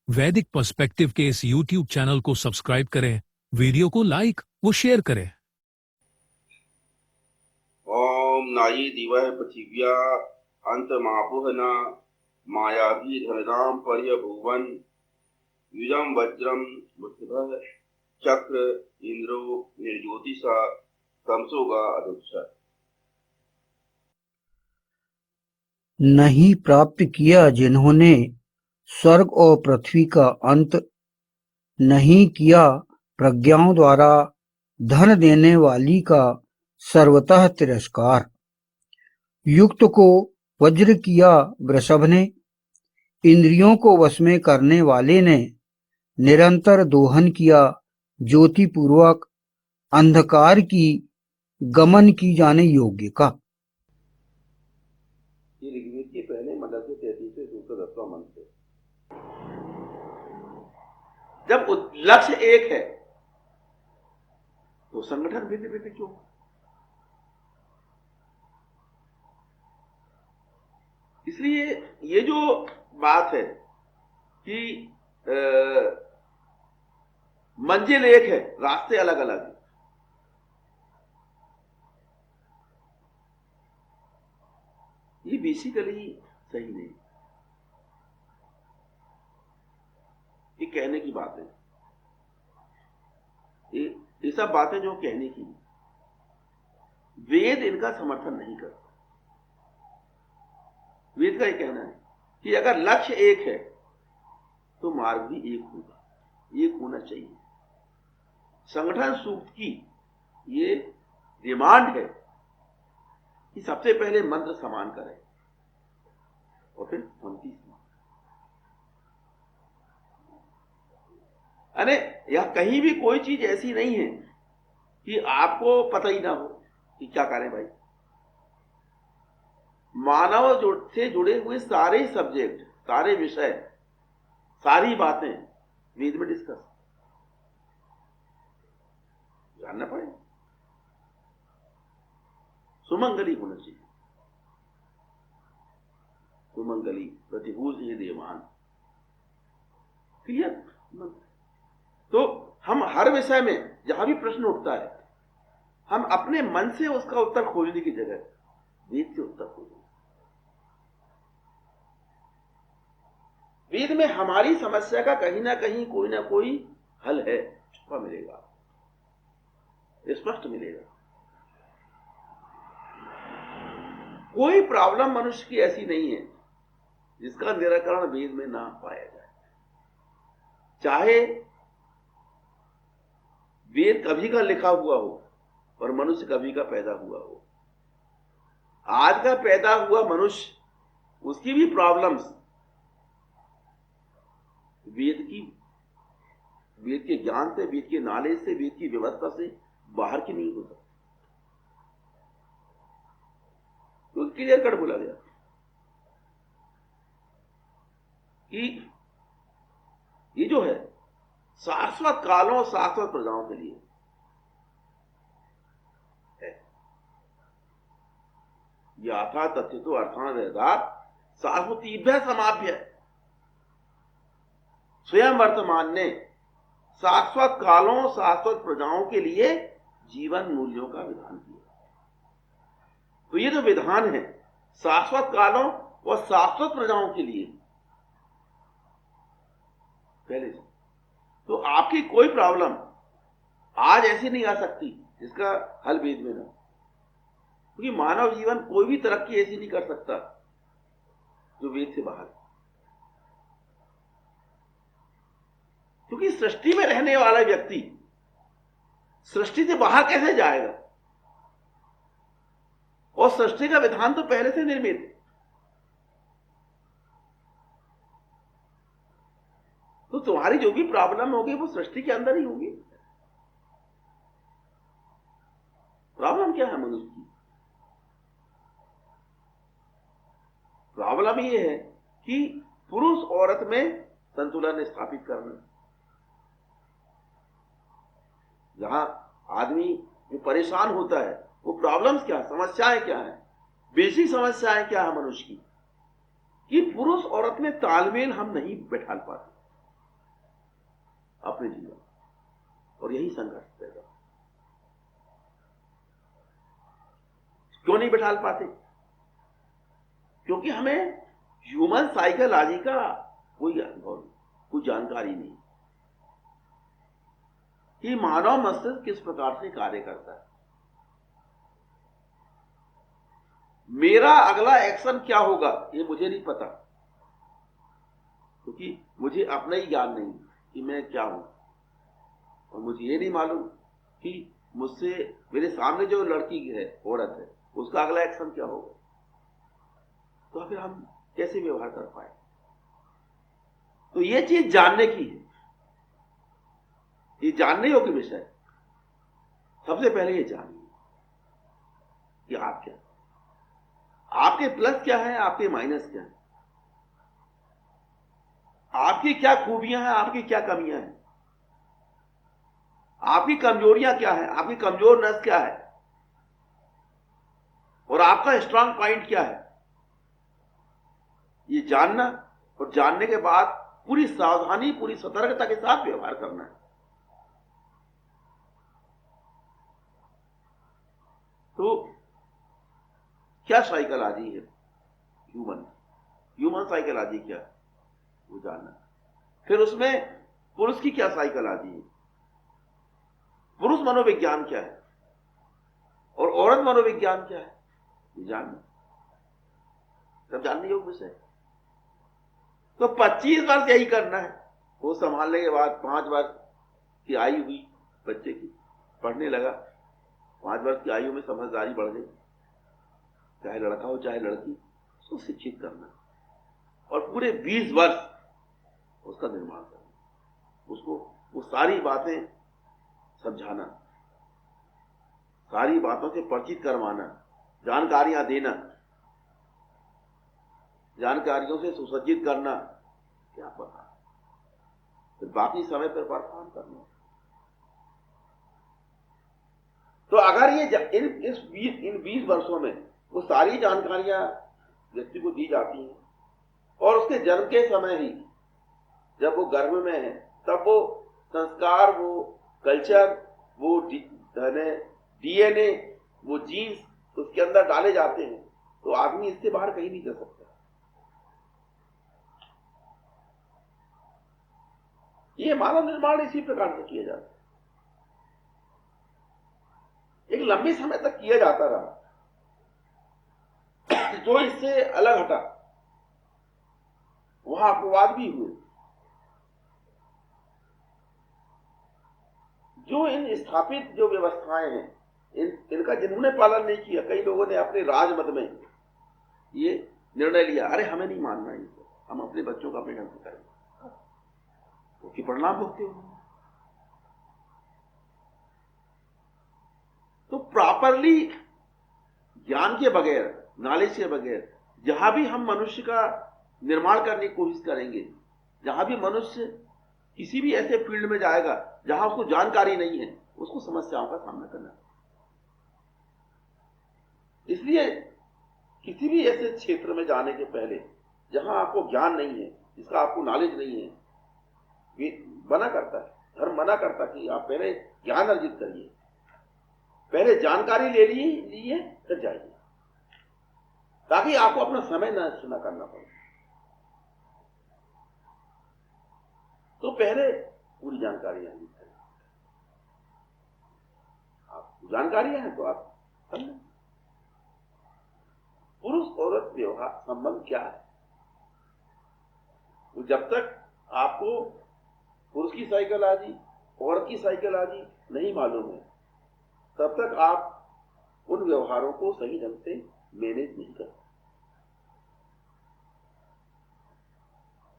वैदिक पर्सपेक्टिव के इस YouTube चैनल को सब्सक्राइब करें, वीडियो को लाइक व शेयर करें। ओम नाई दिवह पृथिव्या अंतमापुहना मायाभिधनदाम पर्यभुवन युजम वज्रम बुद्धः चक्र इंद्रो निर्ज्योतिषा तमसोगा अधुक्षा। नहीं प्राप्त किया जिन्होंने स्वर्ग और पृथ्वी का अंत, नहीं किया प्रज्ञाओं द्वारा धन देने वाली का सर्वतः तिरस्कार। युक्त को वज्र किया वृषभ ने, इंद्रियों को वश में करने वाले ने निरंतर दोहन किया ज्योति पूर्वक अंधकार की गमन की जाने योग्य का। ये ऋग्वेद के पहले मंडल के 33वें सूत्र 10वां मंत्र। जब लक्ष्य एक है तो संगठन भिन्न भिन्न क्यों? इसलिए ये जो बात है कि मंजिल एक है, रास्ते अलग अलग हैं, ये बेसिकली सही नहीं। ये कहने की बात है, ये सब बातें जो कहने की, वेद इनका समर्थन नहीं करता। वेद का ये कहना है कि अगर लक्ष्य एक है तो मार्ग भी एक होगा, एक होना चाहिए। संगठन सूक्त की ये डिमांड है कि सबसे पहले मंत्र समान करें और फिर पंक्ति समान। अरे यह कहीं भी कोई चीज ऐसी नहीं है कि आपको पता ही ना हो कि क्या करें भाई। मानव से जुड़े हुए सारे सब्जेक्ट, सारे विषय, सारी बातें वेद में डिस्कस जानना पड़ेगा। सुमंगली होना चाहिए, सुमंगली प्रतिभूष ये देवान, क्लियर। तो हम हर विषय में जहां भी प्रश्न उठता है, हम अपने मन से उसका उत्तर खोजने की जगह वेद से उत्तर खोजें। वेद में हमारी समस्या का कहीं ना कहीं कोई ना कोई हल है, छुपा मिलेगा, स्पष्ट मिलेगा। कोई प्रॉब्लम मनुष्य की ऐसी नहीं है जिसका निराकरण वेद में ना पाया जाए। चाहे वेद कभी का लिखा हुआ हो और मनुष्य कभी का पैदा हुआ हो, आज का पैदा हुआ मनुष्य, उसकी भी प्रॉब्लम्स वेद के ज्ञान से, वेद के नॉलेज से, वेद की व्यवस्था से बाहर की नहीं हो सकती। तो क्लियर कट बोला गया कि ये जो है शाश्वत कालों, शाश्वत प्रजाओं के लिए है। याथा तथ्य तो अर्थान वेदात शाश्वतीभ्य समाभ्य, स्वयं वर्तमान ने शाश्वत कालों, शाश्वत प्रजाओं के लिए जीवन मूल्यों का विधान किया। तो ये जो विधान है शाश्वत कालों और शाश्वत प्रजाओं के लिए पहले से, तो आपकी कोई प्रॉब्लम आज ऐसी नहीं आ सकती जिसका हल वेद में ना, क्योंकि मानव जीवन कोई भी तरक्की ऐसी नहीं कर सकता जो वेद से बाहर। क्योंकि सृष्टि में रहने वाला व्यक्ति सृष्टि से बाहर कैसे जाएगा? और सृष्टि का विधान तो पहले से निर्मित है। तो तुम्हारी जो भी प्रॉब्लम होगी वो सृष्टि के अंदर ही होगी। प्रॉब्लम क्या है मनुष्य की? प्रॉब्लम ये है कि पुरुष औरत में संतुलन स्थापित करना। जहां आदमी जो परेशान होता है वो प्रॉब्लम्स क्या है, समस्याएं क्या है, बेसिक समस्याएं क्या है मनुष्य की, कि पुरुष औरत में तालमेल हम नहीं बैठा पाते। अपने जीवन, और यही संघर्ष पैदा। क्यों नहीं बिठा पाते? क्योंकि हमें ह्यूमन साइकोलॉजी का कोई अनुभव नहीं, कोई जानकारी नहीं कि मानव मस्तिष्क किस प्रकार से कार्य करता है, मेरा अगला एक्शन क्या होगा ये मुझे नहीं पता, क्योंकि मुझे अपना ही ज्ञान नहीं कि मैं क्या हूं, और मुझे ये नहीं मालूम कि मुझसे मेरे सामने जो लड़की है, औरत है, उसका अगला एक्शन क्या होगा। तो फिर हम कैसे व्यवहार कर पाए? तो ये चीज जानने की है, ये जानने योग्य विषय। सबसे पहले ये जानिए कि आप क्या, आपके प्लस क्या है, आपके माइनस क्या है, आपकी क्या खूबियां हैं, आपकी क्या कमियां हैं, आपकी कमजोरियां क्या है, आपकी कमजोर नस क्या है, और आपका स्ट्रांग पॉइंट क्या है। ये जानना, और जानने के बाद पूरी सावधानी, पूरी सतर्कता के साथ व्यवहार करना है। तो क्या साइकोलॉजी है ह्यूमन साइकोलॉजी क्या है वो जानना। फिर उसमें पुरुष की क्या साइकोलॉजी है, पुरुष मनोविज्ञान क्या है, और औरत मनोविज्ञान क्या है, ये जानना। तब जानने योग्य विषय। तो 25 वर्ष यही करना है। वो संभालने के बाद 5 वर्ष की आयु हुई बच्चे की, पढ़ने लगा, 5 वर्ष की आयु में समझदारी बढ़ गई, चाहे लड़का हो चाहे लड़की, उसको शिक्षित करना, और पूरे 20 वर्ष उसका निर्माण करना, उसको वो सारी बातें समझाना, सारी बातों से परिचित करवाना, जानकारियां देना, जानकारियों से सुसज्जित करना, क्या पता, फिर बाकी समय पर परफॉर्म करना। तो अगर ये इन 20 वर्षों में वो सारी जानकारियां व्यक्ति को दी जाती हैं, और उसके जन्म के समय ही जब वो गर्भ में है, तब वो संस्कार, वो कल्चर, वो डीएनए, वो जीन्स उसके अंदर डाले जाते हैं, तो आदमी इससे बाहर कहीं नहीं जा सकता। ये मानव निर्माण इसी प्रकार से किया जाता है, एक लंबे समय तक किया जाता रहा। जो इससे अलग हटा, वहां अपवाद भी हुए। जो इन स्थापित जो व्यवस्थाएं हैं, इनका जिन्होंने पालन नहीं किया, कई लोगों ने अपने राजमत में ये निर्णय लिया, अरे हमें नहीं मानना इनको, हम अपने बच्चों का अपने ढंग से करेंगे, उसकी परिणाम भुगते हुए। तो प्रॉपरली ज्ञान के बगैर, नॉलेज के बगैर जहां भी हम मनुष्य का निर्माण करने की कोशिश करेंगे, जहां भी मनुष्य किसी भी ऐसे फील्ड में जाएगा जहां उसको जानकारी नहीं है, उसको समस्याओं का सामना करना। इसलिए किसी भी ऐसे क्षेत्र में जाने के पहले जहां आपको ज्ञान नहीं है, जिसका आपको नॉलेज नहीं है, मना करता है, धर्म मना करता है कि आप पहले ज्ञान अर्जित करिए, पहले जानकारी ले लिए फिर जाइए, ताकि आपको अपना समय नष्ट न करना पड़े। तो पहले पूरी जानकारी अर्जित करिए। आप जानकारियां हैं तो आप समझें पुरुष औरत व्यवहार संबंध क्या है। तो जब तक आपको पुरुष की साइकोलॉजी, औरत की साइकोलॉजी नहीं मालूम है, तब तक आप उन व्यवहारों को सही ढंग से मैनेज नहीं कर सकते।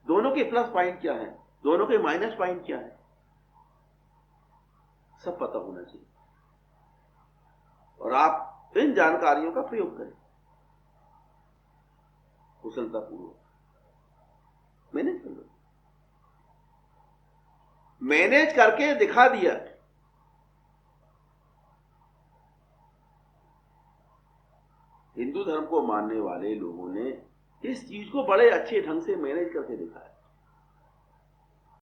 दोनों के प्लस पॉइंट क्या है, दोनों के माइनस पॉइंट क्या है, सब पता होना चाहिए, और आप इन जानकारियों का प्रयोग करें कुशलतापूर्वक। मैनेज कर लो, मैनेज करके दिखा दिया। हिंदू धर्म को मानने वाले लोगों ने इस चीज को बड़े अच्छे ढंग से मैनेज करके दिखाया।